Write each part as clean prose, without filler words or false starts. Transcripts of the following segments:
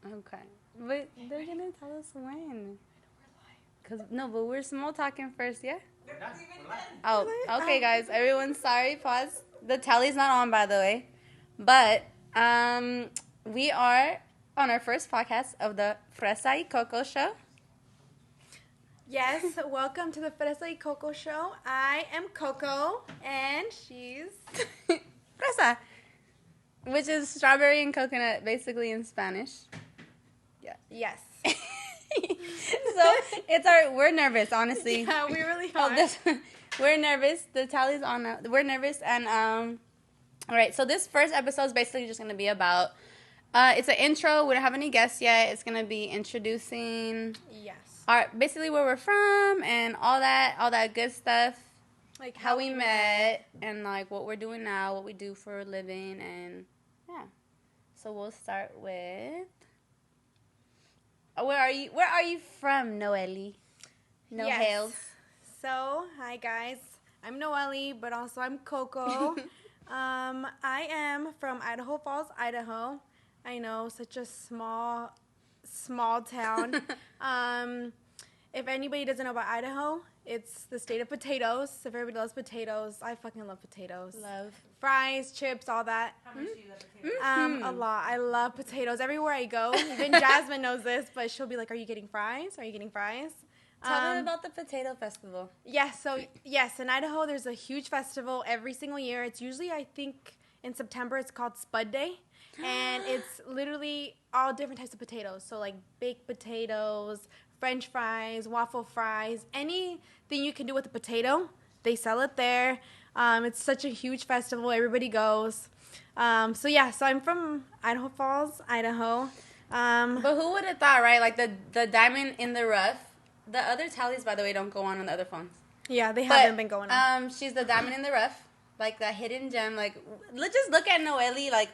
Okay. But they're going to tell us when. But we're small talking first, yeah? Oh, okay, guys. Everyone, sorry. Pause. The tally's not on, by the way. But we are on our first podcast of the FRESA y COCO show. Yes, welcome to the FRESA y COCO show. I am Coco, and she's... FRESA, which is strawberry and coconut, basically in Spanish. Yeah. Yes. So we're nervous, honestly. Yeah, we really are. We're nervous. The tally's on. We're nervous, and all right. So this first episode is basically just gonna be about. It's an intro. We don't have any guests yet. It's gonna be introducing. Yes. Basically where we're from and all that good stuff. Like how we met and like what we're doing now, what we do for a living, and yeah. So we'll start with. Where are you from, Noelle? Hails. So, hi guys. I'm Noelle, but also I'm Coco. I am from Idaho Falls, Idaho. I know, such a small town. If anybody doesn't know about Idaho, it's the state of potatoes. If everybody loves potatoes, I fucking love potatoes. Love. Fries, chips, all that. How much do you love potatoes? A lot. I love potatoes. Everywhere I go, even Jasmine knows this, but she'll be like, "Are you getting fries? Are you getting fries?" Tell me about the potato festival. Yes, in Idaho, there's a huge festival every single year. It's usually, I think, in September. It's called Spud Day. And it's literally all different types of potatoes. So, like, baked potatoes, French fries, waffle fries, anything you can do with a potato, they sell it there. It's such a huge festival. Everybody goes. So I'm from Idaho Falls, Idaho. But who would have thought, right? Like, the diamond in the rough. The other tallies, by the way, don't go on the other phones. Yeah, they haven't been going on. She's the diamond in the rough. Like, the hidden gem. Like, let's just look at Noelle. Like,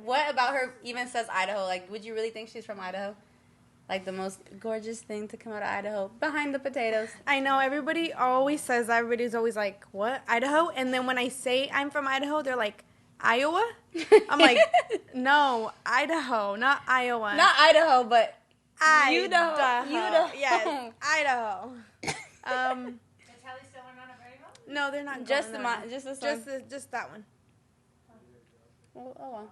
what about her even says Idaho? Like, would you really think she's from Idaho? Like, the most gorgeous thing to come out of Idaho. Behind the potatoes. I know. Everybody always says that. Everybody's always like, what? Idaho? And then when I say I'm from Idaho, they're like, Iowa? I'm like, no, Idaho, not Iowa. Not Idaho, but Idaho. Yes, Idaho. The tally still not a very well? No, they're not. Just this one. Just that one. Oh well.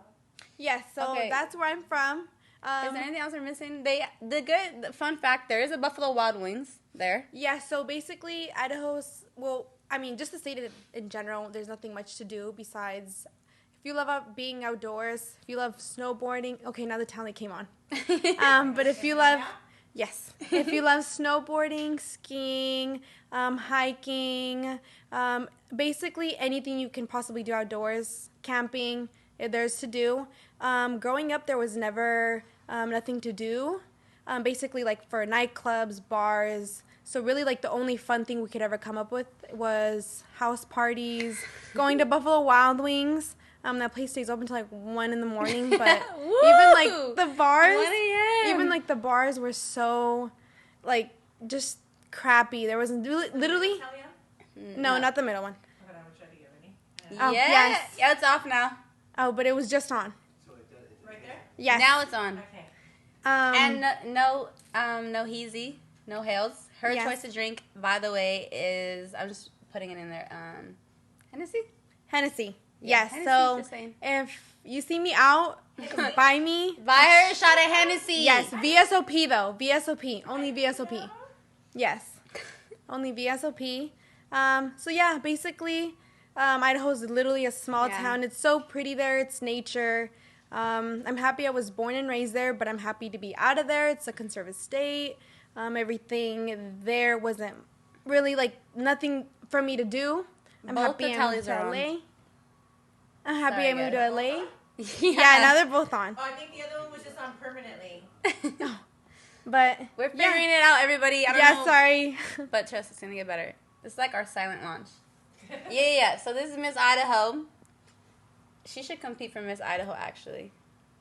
Yes, so okay. That's where I'm from. Is there anything else we're missing? The fun fact, there is a Buffalo Wild Wings there. Yeah, so basically Idaho's, just the state in general, there's nothing much to do besides if you love being outdoors, if you love snowboarding. Okay, now the tally came on. But if you love, if you love snowboarding, skiing, hiking, basically anything you can possibly do outdoors, camping, there's to do. Growing up, there was never nothing to do. Basically, like for nightclubs, bars. So really, like the only fun thing we could ever come up with was house parties, going to Buffalo Wild Wings. That place stays open till like 1 a.m. But even like the bars, 1 a.m. even like the bars were so like just crappy. There wasn't literally. No, not the middle one. Okay, I'm trying to get ready. Oh, yes. Yeah, it's off now. Oh, but it was just on. Right there? Yes. Now it's on. Okay. And no heezy, no hails. Her choice to drink, by the way, is I'm just putting it in there. Hennessy. Yeah, Yes. Hennessy, So just saying. if you see me out, buy me. Buy her a shot of Hennessy. Yes. VSOP though. VSOP. Only VSOP. Yes. Only VSOP. So yeah, basically, Idaho's literally a small town. It's so pretty there. It's nature. I'm happy I was born and raised there, but I'm happy to be out of there. It's a conservative state. Everything there wasn't really like nothing for me to do. I'm Both happy the I moved tallies to are LA. on. I'm happy Sorry, I moved to LA. Yeah, Now they're both on. Oh, I think the other one was just on permanently. But we're figuring it out, everybody. I don't know. sorry. But trust, it's gonna get better. It's like our silent launch. Yeah. So this is Miss Idaho. She should compete for Miss Idaho, actually.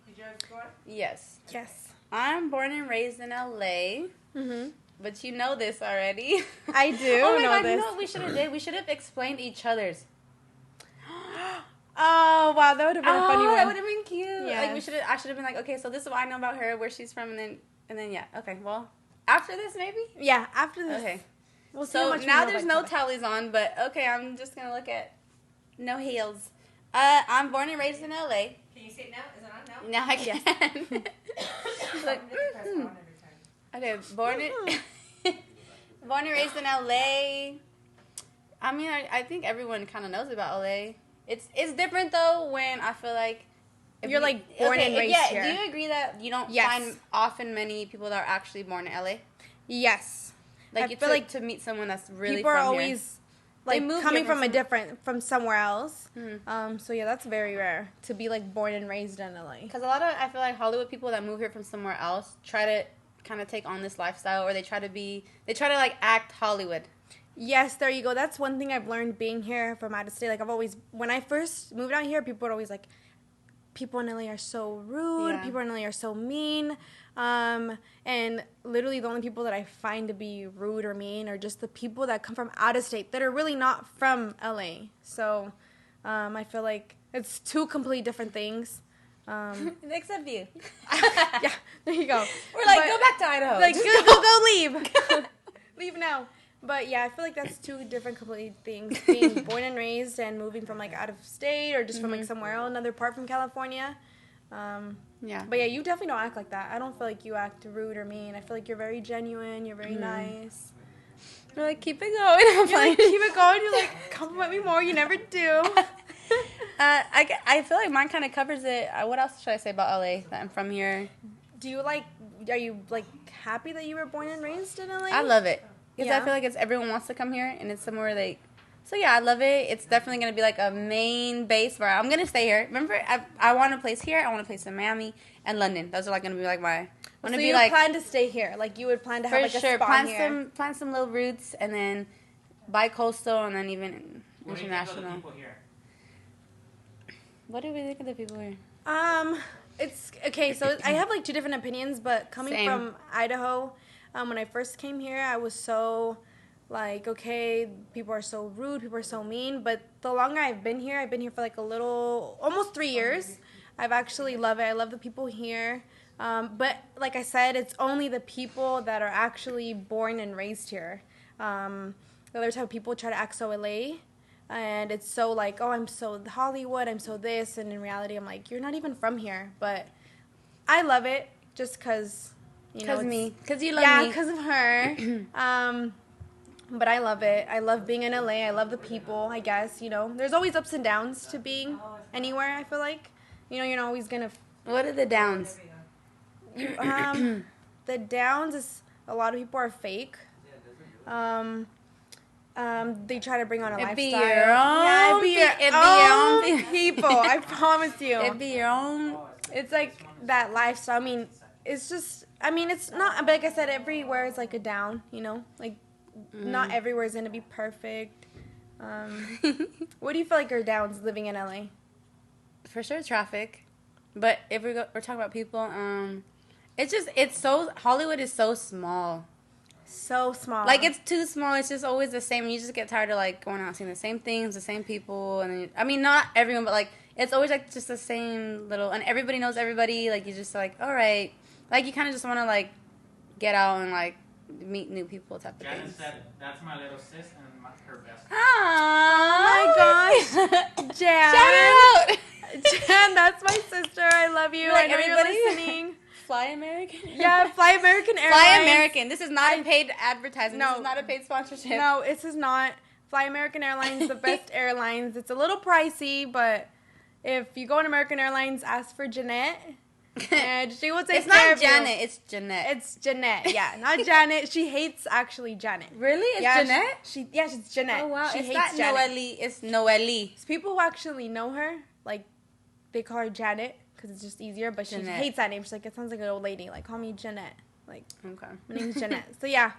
Did you have a score? Yes. Yes. I'm born and raised in LA. Mhm. But you know this already. I do oh my know God, this. You know what we should have did? We should have explained each other's. Oh wow, that would have been a funny one. That would have been cute. Yeah. like I should have been like, okay, so this is what I know about her, where she's from, and then yeah, okay, well, after this maybe. Yeah, after this. Okay. We'll see So now there's no tallies on, but okay, I'm just gonna look at no heels. I'm born and raised in LA. Can you say it now? Is it on now? Now I can. Look, okay, born and raised in LA. I mean, I think everyone kind of knows about LA. It's different though when I feel like if you're like born and raised here. Do you agree that you don't find often many people that are actually born in LA? Yes. Like I feel like to meet someone that's really people from are always here. Like coming from somewhere else. Mm-hmm. So yeah, that's very rare to be like born and raised in LA. Because a lot of I feel like Hollywood people that move here from somewhere else try to kind of take on this lifestyle, or they try to like act Hollywood. Yes, there you go. That's one thing I've learned being here from out of state. Like when I first moved out here, people were always like, people in LA are so rude. Yeah. People in LA are so mean. And literally the only people that I find to be rude or mean are just the people that come from out of state that are really not from LA. So, I feel like it's two completely different things. Except you. Yeah, there you go. We're like, go back to Idaho. Like, go leave. Leave now. But yeah, I feel like that's two different completely things. Being born and raised and moving from like out of state or just from like somewhere else, another part from California. Yeah. But yeah, you definitely don't act like that. I don't feel like you act rude or mean. I feel like you're very genuine. You're very nice. You're like, keep it going. You're like, keep it going. You're like, compliment me more. You never do. I feel like mine kind of covers it. What else should I say about LA that I'm from here? Are you like happy that you were born and raised in LA? I love it. Because I feel like everyone wants to come here, and it's somewhere like... So, yeah, I love it. It's definitely going to be, like, a main base where I'm going to stay here. Remember, I want a place here. I want a place in Miami and London. Those are, like, going to be, like, my... So you plan to stay here? Like, you would plan to have, like, a spot here? Plant some little roots, and then bi-coastal, and then even international. What do you think of the people here? What do we think of the people here? It's... Okay, so I have, like, two different opinions, but coming from Idaho... when I first came here, I was so, like, okay, people are so rude, people are so mean. But the longer I've been here for, like, almost 3 years. I've actually loved it. I love the people here. But, like I said, it's only the people that are actually born and raised here. The other type of people try to act so LA. And it's so, like, oh, I'm so Hollywood, I'm so this. And in reality, I'm like, you're not even from here. But I love it just because... Because you love me. Yeah, because of her. But I love it. I love being in LA. I love the people, I guess, There's always ups and downs to being anywhere, I feel like. You're not always going to... What are the downs? The downs is a lot of people are fake. They try to bring on a lifestyle. Be your own. It'd be your own people, I promise you. It'd be your own. It's like that lifestyle. I mean, it's just... it's not, but like I said, everywhere is like a down, Like, not everywhere is going to be perfect. What do you feel like are downs living in LA? For sure, traffic. But if we're talking about people, Hollywood is so small. So small. Like, it's too small. It's just always the same. You just get tired of, like, going out and seeing the same things, the same people. And then, not everyone, but, like, it's always, like, just the same little, and everybody knows everybody. Like, you just, like, all right. Like, you kind of just want to, like, get out and, like, meet new people type of thing. Janet said, that's my little sis and her best friend. Oh, my gosh. Jan. Shout out. Jan, that's my sister. I love you. Like, I know everybody you're listening. Fly American? Yeah, Fly American Airlines. Fly American. This is not a paid advertisement. No. This is not a paid sponsorship. No, this is not. Fly American Airlines, the best airlines. It's a little pricey, but if you go on American Airlines, ask for Jeanette. And she will take care of you. It's not Janet, it's Jeanette. It's Jeanette, yeah. Not Janet. She hates actually Janet. Really? It's Jeanette? She's Jeanette. Oh, wow. She it's hates not Janet. Noelle. It's Noelle. So people who actually know her, like, they call her Janet because it's just easier, but she hates that name. She's like, it sounds like an old lady. Like, call me Jeanette. Like, okay. My name's Jeanette. So, yeah.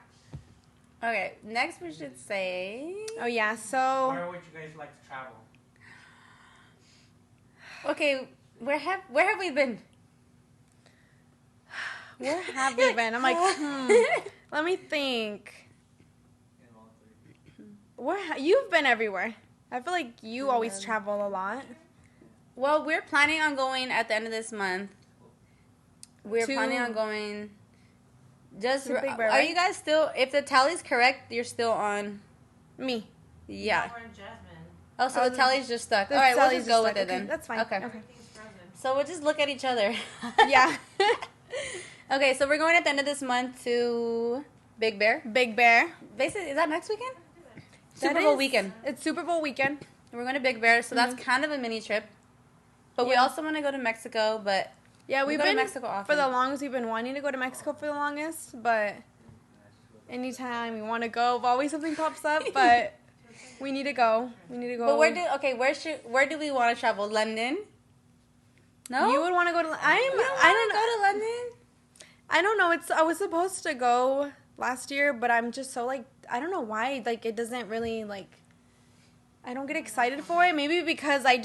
Okay, next we should say... Oh, yeah, so... Where would you guys like to travel? Okay, where have we been? Where have we been? I'm like, let me think. You've been everywhere. I feel like you always travel a lot. Well, we're planning on going at the end of this month. We're To- planning on going. Just To Big Bear, are right? you guys still? If the tally's correct, you're still on. Me. Yeah. We're in Jasmine. Oh, so Oh, the tally's just stuck. the All right, we'll tally's just go just with stuck. it Okay, then. that's fine. Okay. Okay. Everything's frozen. So we'll just look at each other. Yeah. Okay, so we're going at the end of this month to Big Bear. Big Bear. Basically, is that next weekend? That Super Bowl is- weekend. It's Super Bowl weekend. We're going to Big Bear, so that's kind of a mini trip. But we Yeah. also want to go to Mexico, but Yeah, we we've go to been Mexico often. for the longest. We've been wanting to go to Mexico for the longest, but anytime we want to go, always something pops up. But we need to go. We need to go. But where do we want to travel? London? No? You would want to go to? I don't go to London. I don't know. I was supposed to go last year, but I'm just so like I don't know why. Like it doesn't really like. I don't get excited for it. Maybe because I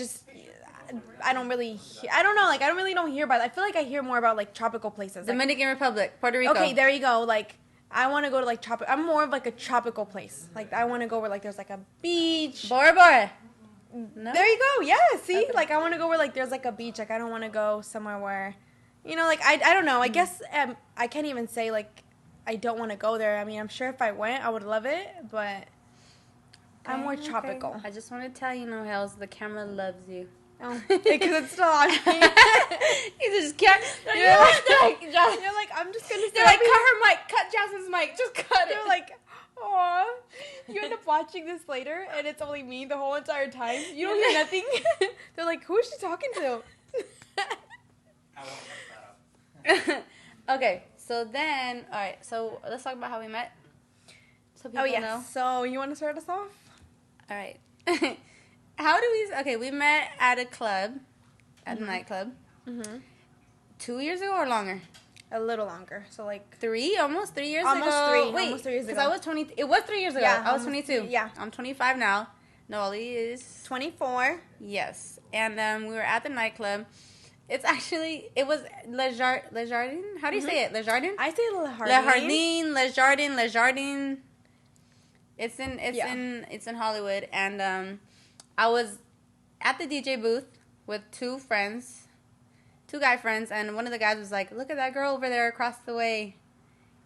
don't really. I don't know. Like I don't hear about it. I feel like I hear more about like tropical places. Like, Dominican Republic, Puerto Rico. okay, there you go. Like I want to go to like tropical. I'm more of like a tropical place. Like I want to go where like there's like a beach. Bora Bora. No? There you go. Yeah. See, Okay. like I want to go where like there's like a beach. Like I don't want to go somewhere where, like I don't know. I guess I can't even say like I don't want to go there. I mean, I'm sure if I went, I would love it, but I'm more Okay. tropical. I just want to tell you, no hells, the camera loves you. Oh, because it's still on me. You just can't. You're like, Jasmine. you're like, I'm just gonna. They're like, cut her mic, cut Jasmine's mic, just cut it. You're like, aw. You end up watching this later, and it's only me the whole entire time. You don't hear nothing. They're like, who is she talking to? I won't mess that up. Okay, so then, all right, so let's talk about how we met. So people Oh yeah. know. So you want to start us off? All right. How do we? Okay, we met at a club, at a nightclub, Mm-hmm. 2 years ago or longer. A little longer. So like. Almost 3 years Almost ago. three. Wait, Almost 3 years because ago. I was 20. It was 3 years ago. Yeah, I was almost 22. yeah. I'm 25 now. Noelle is 24. yes, and we were at the nightclub. It was Le Jardin. How do you say it? Le Jardin. I say Le Jardin. Le Jardin, Le Jardin. It's in Hollywood, and I was at the DJ booth with two guy friends, and one of the guys was like, "Look at that girl over there across the way."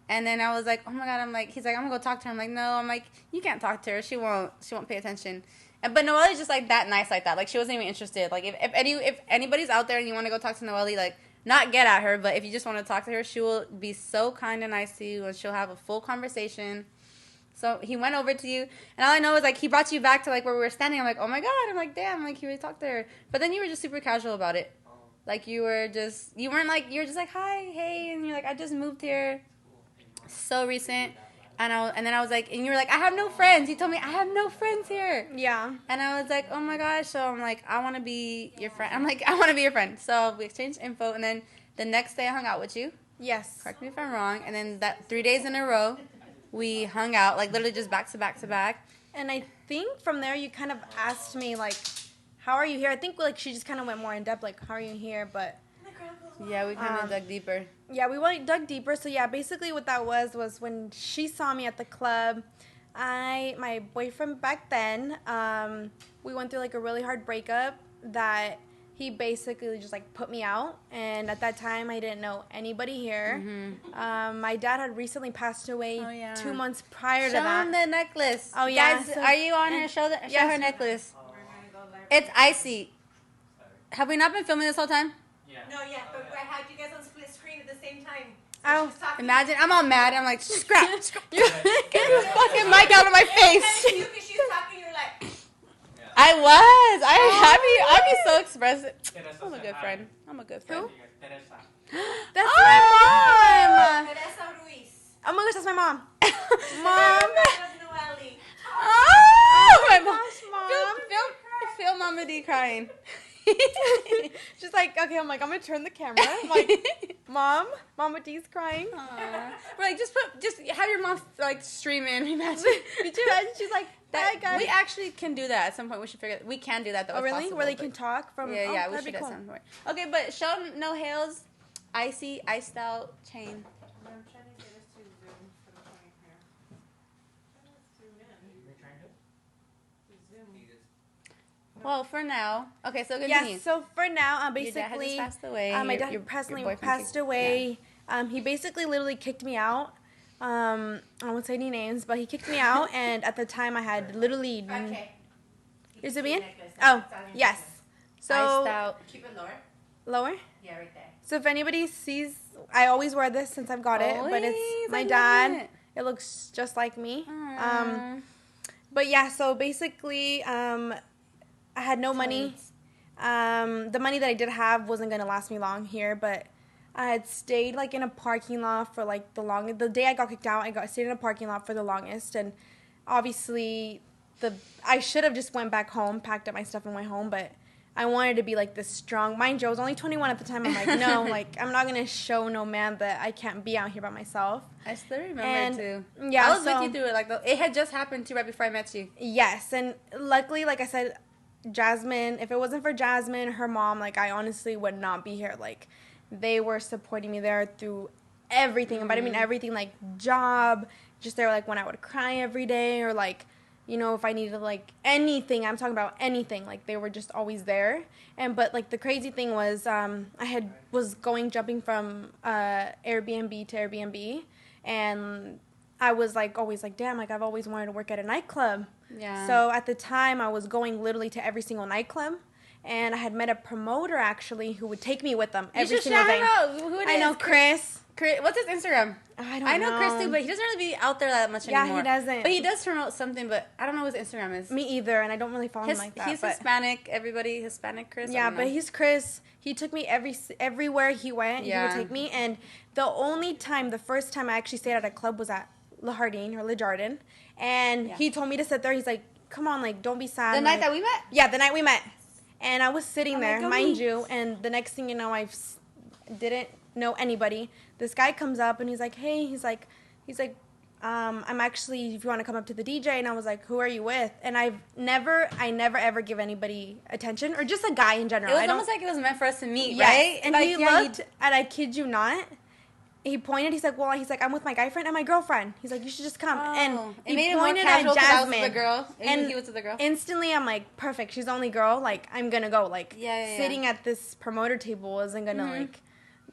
And then I was like, "Oh my god!" He's like, "I'm gonna go talk to her." I'm like, "No," I'm like, "You can't talk to her. She won't pay attention." But Noelle's just like that nice like that. Like she wasn't even interested. Like if anybody's out there and you want to go talk to Noelle, like not get at her, but if you just want to talk to her, she will be so kind and nice to you, and she'll have a full conversation. So he went over to you, and all I know is like he brought you back to like where we were standing. I'm like, oh my god! I'm like, damn! Like he really talked to her. But then you were just super casual about it. Like you were just hi, hey, and you're like, I just moved here, so recent. And then I was like, and you were like, I have no friends. You told me I have no friends here. Yeah. And I was like, oh my gosh. So I'm like, I want to be your friend. I'm like, I want to be your friend. So we exchanged info, and then the next day I hung out with you. Yes. Correct me if I'm wrong. And then that 3 days in a row, we hung out, like literally just back to back to back. And I think from there you kind of asked me like, how are you here? I think like she just kind of went more in depth, like, how are you here? But Yeah, we kind of dug deeper. yeah, we dug deeper. So yeah, basically what that was when she saw me at the club. My boyfriend back then, we went through like a really hard breakup that he basically just like put me out. And at that time, I didn't know anybody here. Mm-hmm. My dad had recently passed away Oh, yeah. 2 months prior to Show that. him the necklace. Oh, yeah. Guys, So- are you on her? Show Yes. her necklace. We're gonna go live. It's icy. Have we not been filming this whole time? Yeah. No, yeah, but I had you guys on split screen at the same time. Oh, She's talking. Imagine, I'm all mad. I'm like, scrap. You- Get this fucking mic out of my face. You, because she's talking, you're like, I was. I'd be so expressive. Teresa I'm a said good hi. friend. I'm a good friend. Teresa. That's Oh, my mom. Teresa Ruiz. Oh my gosh, that's my mom. Mom. Noelle. Oh, my mom. Gosh, Mom. Feel Mama D crying. She's like, okay, I'm like, I'm gonna turn the camera. I'm like, Mama D's crying. Aw. We're like, just have your mom like stream in. Imagine. Did you imagine? She's like, hi guys. We actually can do that at some point. We should figure. We can do that though. Oh if really? possible, Where they but- can talk from? Yeah, oh, yeah, we that'd should be at cool. some point. Okay, but show them No Hales, icy, iced out chain. I'm trying to get us to Zoom for the point here. Zoom in. You trying to? Zoom. Well, for now. Okay, so Yeah, continue. so for now, Your dad has basically, just passed away. my Your dad personally boyfriend passed kicked- away. He basically literally kicked me out. I won't say any names, but he kicked me out, and at the time I had literally. Is it me? Oh, yes. So Iced out. Keep it lower. lower. Yeah, right there. So if anybody sees, I always wear this since I've got it, but it's Always, my I love dad. it. It looks just like me. Aw. But yeah, so basically, I had no money. The money that I did have wasn't gonna last me long here, but I had stayed like in a parking lot for like the day I got kicked out. I stayed in a parking lot for the longest, and obviously I should have just went back home, packed up my stuff, and went home, but I wanted to be like this strong. Mind you, I was only 21 at the time. I'm like, no, like I'm not gonna show no man that I can't be out here by myself. I still remember And, it too. yeah, I was so- with you through it. Like it had just happened too right before I met you. Yes, and luckily, like I said, Jasmine, if it wasn't for Jasmine, her mom, like I honestly would not be here. Like they were supporting me there through everything, but I mean everything, like job, just there like when I would cry every day, or like, you know, if I needed like anything, I'm talking about anything, like they were just always there. And but like the crazy thing was, was jumping from Airbnb to Airbnb, and I was like always like, damn, like I've always wanted to work at a nightclub. Yeah. So at the time, I was going literally to every single nightclub, and I had met a promoter actually who would take me with them every you should single shout day. him out. Who it I know is? Chris. What's his Instagram? I know Chris too, but he doesn't really be out there that much Yeah, anymore. he doesn't. But he does promote something, but I don't know what his Instagram is. Me either, and I don't really follow him like that. He's but Hispanic. Everybody Hispanic Chris. I yeah, don't know. but he's Chris. He took me everywhere he went. Yeah. He would take me, and the first time I actually stayed at a club was at Le Jardin or Le Jardin, and he told me to sit there. He's like, "Come on, like don't be sad." The night like, that we met. Yeah, the night we met. And I was sitting there, go mind me. you, and the next thing you know, didn't know anybody. This guy comes up and he's like, hey, he's like, I'm actually, if you want to come up to the DJ. And I was like, who are you with? And I never ever give anybody attention, or just a guy in general. It was almost like it was meant for us to meet, Yes. right? And like, he looked, and I kid you not, he pointed, he's like, I'm with my guy friend and my girlfriend. He's like, you should just come. And it he made it more pointed casual at 'cause I was Jasmine. with the girl, And he was with the girl. Instantly, I'm like, perfect. She's the only girl. Like, I'm gonna go. Like, Yeah. sitting at this promoter table isn't gonna like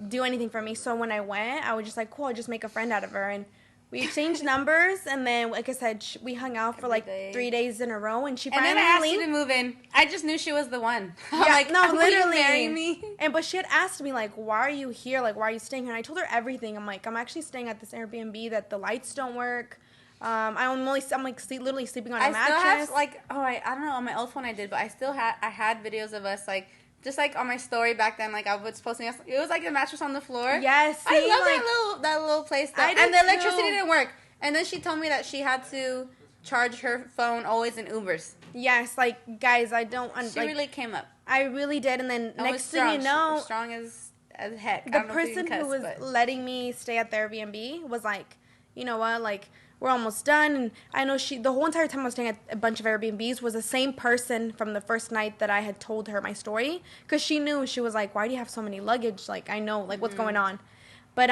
do anything for me. So when I went, I was just like, cool. I'll just make a friend out of her. And we exchanged numbers, and then, like I said, we hung out for like day. 3 days in a row. And she And then I asked finally, you to move in. I just knew she was the one. I'm yeah, like, no, will you literally. marry me? But she had asked me like, why are you here? Like, why are you staying here? And I told her everything. I'm like, I'm actually staying at this Airbnb that the lights don't work. I'm like literally sleeping on a mattress. I still have like, I don't know, on my old phone I did, but I had videos of us like. Just like on my story back then, like I was posting, it was like a mattress on the floor. Yes, I see, love like, that little place. Though. I did And the electricity too. didn't work. And then she told me that she had to charge her phone always in Ubers. yes, like guys, I don't. She really came up. I really did, and then And was next thing you know, strong as heck. I the don't know if you person can cuss, who was but- letting me stay at the Airbnb was like, you know what, like we're almost done. And I know the whole entire time I was staying at a bunch of Airbnbs was the same person from the first night that I had told her my story, because she knew. She was like, why do you have so many luggage? Like, I know, like what's going on. But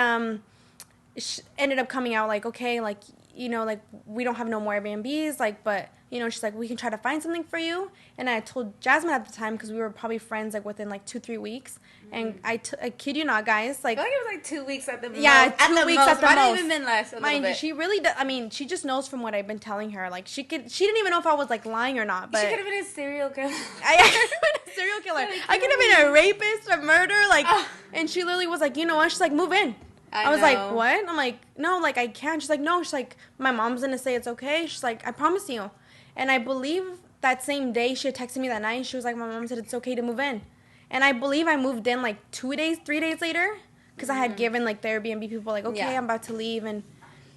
she ended up coming out like, okay, like, you know, like we don't have no more Airbnbs, like, but you know, she's like, we can try to find something for you. And I told Jasmine at the time, because we were probably friends like within like 2-3 weeks. And I kid you not, guys, like, I feel like it was like 2 weeks at the most. yeah, 2 weeks at the Might have most. even been less. A little Mind you, bit. she really does. I mean, she just knows from what I've been telling her. Like, she didn't even know if I was like lying or not. But She could have been a serial killer. I could have been a serial killer. I could have been a rapist, a murderer. Like, and she literally was like, you know what? She's like, move in. I was like, what? I'm like, no, like I can't. She's like, no. She's like, my mom's gonna say it's okay. She's like, I promise you. And I believe that same day she had texted me that night. She was like, my mom said it's okay to move in. And I believe I moved in like 3 days later, because I had given like the Airbnb people like, okay, I'm about to leave, and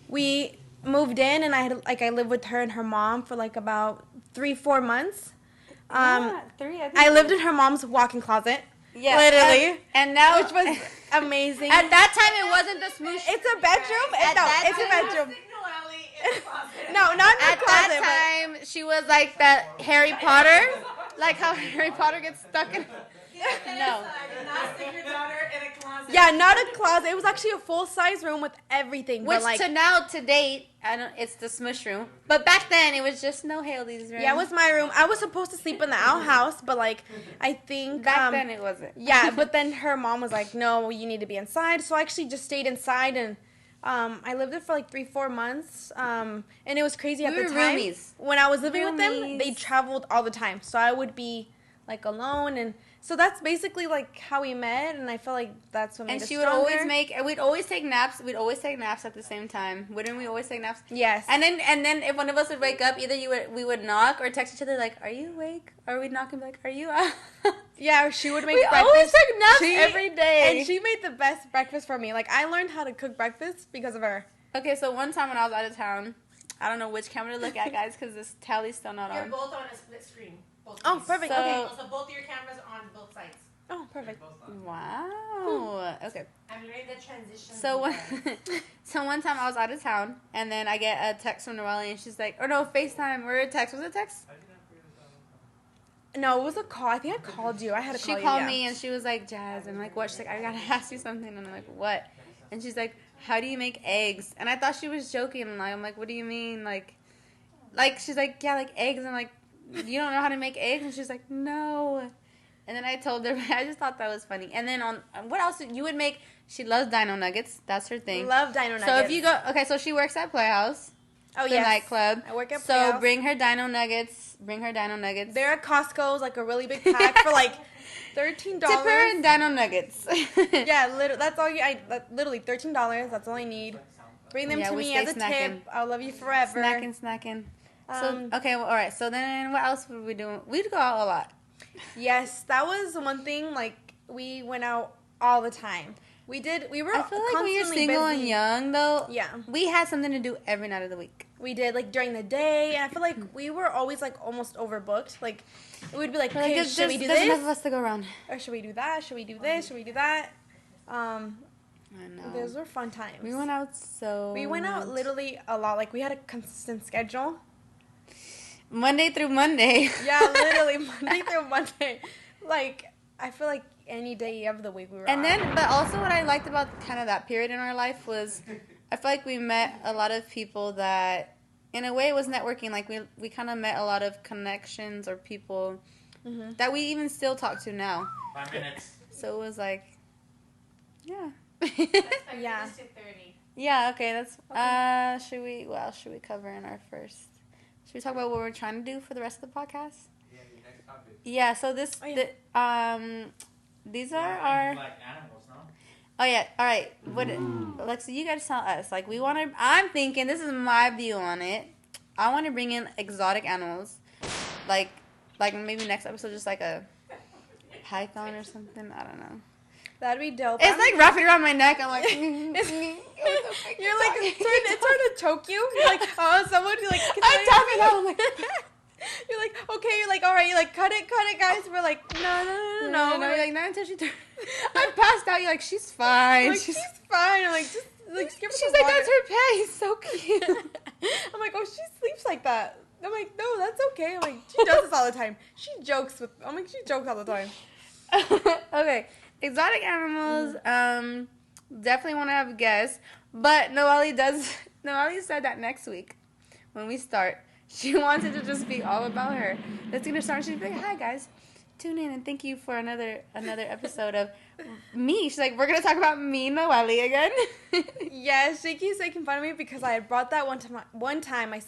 we moved in, and I lived with her and her mom for like about 3-4 months. 3. I think I lived in her mom's walk-in closet. Yeah, literally, and now which was amazing. At that time, it wasn't the smoosh. It's a bedroom. It's a bedroom. No, not in the At closet. that time, she was like that Harry Potter, like how Harry Potter gets stuck in. No. Not stick your daughter in a closet. Yeah, not a closet. It was actually a full-size room with everything. Which but like, to date, it's the smush room. But back then, it was just no Haley's room. yeah, it was my room. I was supposed to sleep in the outhouse, but like, I think Back then it wasn't. Yeah, but then her mom was like, "No, you need to be inside." So I actually just stayed inside, and I lived there for like 3-4 months. And it was crazy at We the were time. roomies. When I was living with them, Roomies. they traveled all the time, so I would be like alone, and so that's basically like how we met. And I feel like that's what made And us she would stronger. always and we'd always take naps. We'd always take naps at the same time. Wouldn't we always take naps? Yes. And then if one of us would wake up, either we would knock or text each other like, "Are you awake?" Or we'd knock and be like, "Are you up?" Yeah, she would make We breakfast. always took naps every day. And she made the best breakfast for me. Like, I learned how to cook breakfast because of her. Okay, so one time when I was out of town, I don't know which camera to look at, guys, because this tally's still not You're on. both on a split screen. Both Oh, ways. perfect. So- Okay. So both of your cameras are on both sides. Oh, perfect. Wow. Okay. I'm doing the transition. So one time I was out of town, and then I get a text from Noelle, and she's like, or no, FaceTime or a text. Was it a text? No, it was a call. I think I called you. I had to She call you. called yeah. me, and she was like, Jazz. I'm like, what? She's like, I gotta ask you something. And I'm like, what? And she's like, how do you make eggs? And I thought she was joking. And I'm like, what do you mean? Like she's like, yeah, like eggs. I'm like, you don't know how to make eggs? And she's like, no. And then I told her, I just thought that was funny. And then on what else you would make? She loves Dino Nuggets. That's her thing. Love Dino Nuggets. So if you go, okay, so she works at Playhouse, oh the yes, nightclub. I work at So Playhouse. bring her Dino Nuggets. Bring her Dino Nuggets. They're at Costco's, like a really big pack for like $13. Tip her in Dino Nuggets. Yeah, that's all you. Literally $13. That's all I need. Bring them Yeah, to we me stay as a snacking. tip. I'll love you forever. Snacking. So okay, well, all right. So then, what else would we do? We'd go out a lot. Yes, that was one thing. Like, we went out all the time. We were I feel like when you're constantly single busy. and young, though, Yeah. we had something to do every night of the week. We did, like, during the day, and I feel like we were always, like, almost overbooked. Like, we'd be like, We're like, okay, should we do this? enough of us to go around. Or should we do that? Should we do this? Should we do that? I know. Those were fun times. We went out so. We went out much. literally a lot. Like, we had a consistent schedule. Monday through Monday. Yeah, literally Monday through Monday. Like, I feel like any day of the week we were And out. then, but also what I liked about kind of that period in our life was, I feel like we met a lot of people that, in a way, it was networking. Like we kind of met a lot of connections or people that we even still talk to now. 5 minutes. So it was like, yeah. That's Yeah. 5 minutes to 30. Yeah, okay, that's, what else should we cover in our first? Should we talk about what we're trying to do for the rest of the podcast? Yeah, your next topic. Yeah, so this, these are our, Like animals, no? oh yeah, all right, Alexa, you guys tell us, like, I'm thinking, this is my view on it, I want to bring in exotic animals, like maybe next episode, just like a python or something, I don't know. That'd be dope. It's like wrapping around my neck, I'm like, You're like, it's trying to choke you. You're like, oh, someone, you're like, I'm tapping out, I'm like, you're like, okay, you're like, all right, you're like, cut it, guys. We're like, no. You're like, not until she turns. I passed out. You're like, she's fine. Like, she's fine. I'm like, just like, give her She's some like, water. that's her pace. So cute. I'm like, oh, she sleeps like that. I'm like, no, that's okay. I'm like, she does this all the time. She jokes all the time. Okay, exotic animals. Definitely want to have guests, but Noelle said that next week when we start, she wants it to just be all about her. It's gonna start. She's like, "Hi guys, tune in and thank you for another episode of me." She's like, "We're gonna talk about me, Noelle, again." Yes, she keeps making fun of me because I had brought that one time. I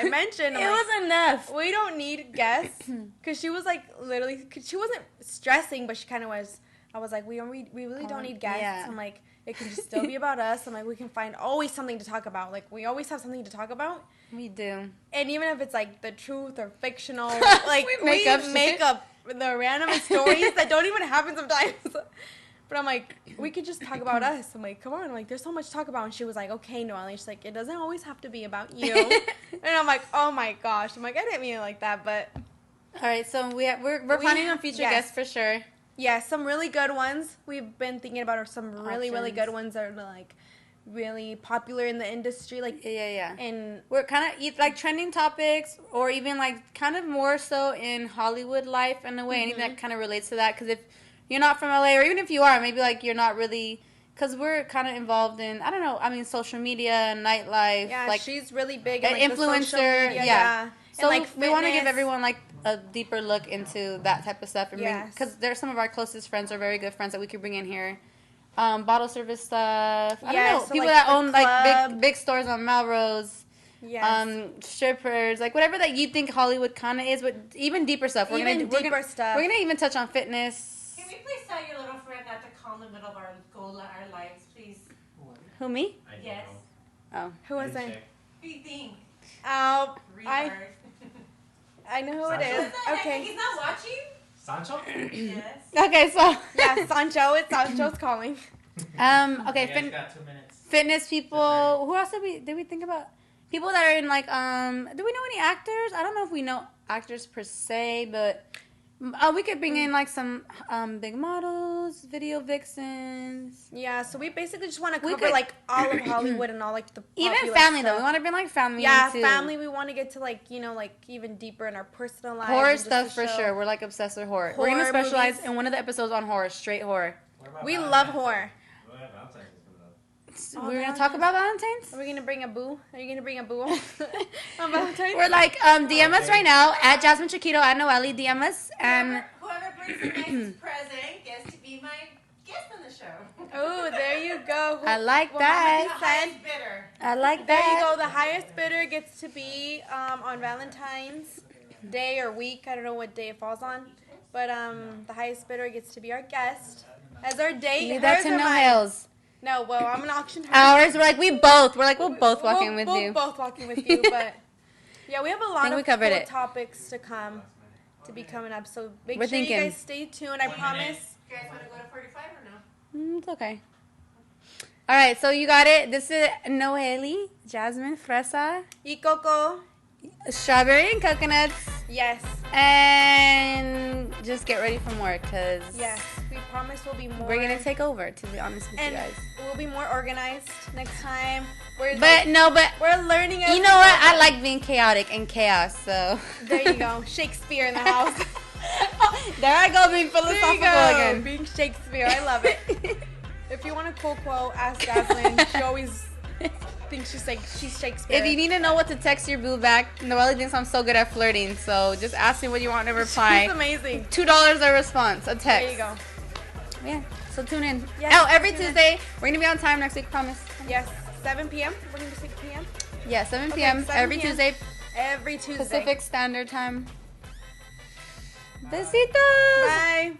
mentioned It I'm like, was enough. we don't need guests, because she was like literally, cause she wasn't stressing, but she kind of was. I was like, we really don't need guests. Yeah. I'm like, it can just still be about us. I'm like, we can find always something to talk about. Like, we always have something to talk about. We do. And even if it's like the truth or fictional, like We make up shit. the random stories that don't even happen sometimes. But I'm like, we could just talk about us. I'm like, come on, like, there's so much to talk about. And she was like, okay, Noelle. She's like, it doesn't always have to be about you. And I'm like, oh my gosh. I'm like, I didn't mean it like that, but All right, so we're planning on future yes. guests for sure. yeah, some really good ones. We've been thinking about some really, really Options. good ones that are like really popular in the industry. Like, Yeah. and We're kind of like trending topics, or even like kind of more so in Hollywood life in a way, anything that kind of relates to that. Because if you're not from LA, or even if you are, maybe like you're not really, because we're kind of involved in, I don't know, I mean, social media, nightlife. Yeah, like, she's really big. An In, like, influencer, the social media, yeah. So and, like, we want to give fitness. everyone like a deeper look into that type of stuff, and Yes. because they're some of our closest friends, or very good friends that we could bring in here. Bottle service stuff. I don't know. So, People like, that the own like club. big stores on Melrose. Yes. Strippers, like whatever that you think Hollywood kind of is, but even deeper stuff. We're Even gonna deeper stuff. We're gonna even touch on fitness. Can we please tell your little friend not to call in the middle of our our lives, please? Who, me? I don't Yes. know. Oh. Who was Didn't it? check. Who do you think? Oh, Retard. I know who it Sancho? is. Okay. He's not watching? Sancho? Yes. Okay, so Yeah, Sancho. It's Sancho's calling. okay, You guys got 2 minutes. fitness people. Who else did we think about? People that are in like do we know any actors? I don't know if we know actors per se, but we could bring in like some big models, video vixens. Yeah, so we basically just want to We cover could- like all of Hollywood and all like the Even popular family stuff. though. We want to bring like family. Yeah, in, too. family. We want to get to like like even deeper in our personal lives. Horror and just stuff to for show- sure. We're like obsessed with horror. We're gonna Horror specialize movies. in one of the episodes on horror, straight horror. What about We Valentine's? love horror. What about Valentine's is coming up? Oh, We're gonna talk about Valentine's. Are we gonna bring a boo? Are you gonna bring a boo on Valentine's? We're like DM us right now at Jasmine Chiquito at Noelle. DM us and Whoever brings the nicest present gets to be my guest on the show. Oh, there you go. I like Well, that. The highest bidder. I like There you that. go. The highest bidder gets to be on Valentine's Day or week. I don't know what day it falls on, but the highest bidder gets to be our guest as our date. Leave that Hers to or no mine? hills. No, well, I'm gonna auction her. Ours. We're like we'll both walk in with we'll you. both walking with you, but yeah, we have a lot Think we of covered cool it. topics to come to be coming up. So make We're sure thinking. you guys stay tuned. I 1 promise. minute. You guys want to go to 45 or no? It's okay. All right, so you got it. This is Noelle, Jasmine, Fresa, Y Coco. strawberry and coconuts, Yes. and just get ready for more because Yes. We promise we'll be more. we're gonna take over. To be honest with and you guys, we'll be more organized next time. We're but we're learning. As you we know what? go. I like being chaotic and chaos. So There you go. Shakespeare in the house. there I go being There you philosophical go. again. Being Shakespeare. I love it. If you want a cool quote, ask Jasmine. She always thinks she's Shakespeare. If you need to know what to text your boo back, Noelle thinks I'm so good at flirting. So just ask me what you want to reply. She's amazing. $2 a response, a text. There you go. Yeah. So tune in. Yes, oh, every tune in. Tuesday. We're gonna be on time next week. Promise. Yes. 7 p.m. We're gonna do 6 p.m. Yeah, 7 Okay, p.m. 7 every p.m. Tuesday, Every Tuesday. Pacific Standard Time. Besitos. Bye.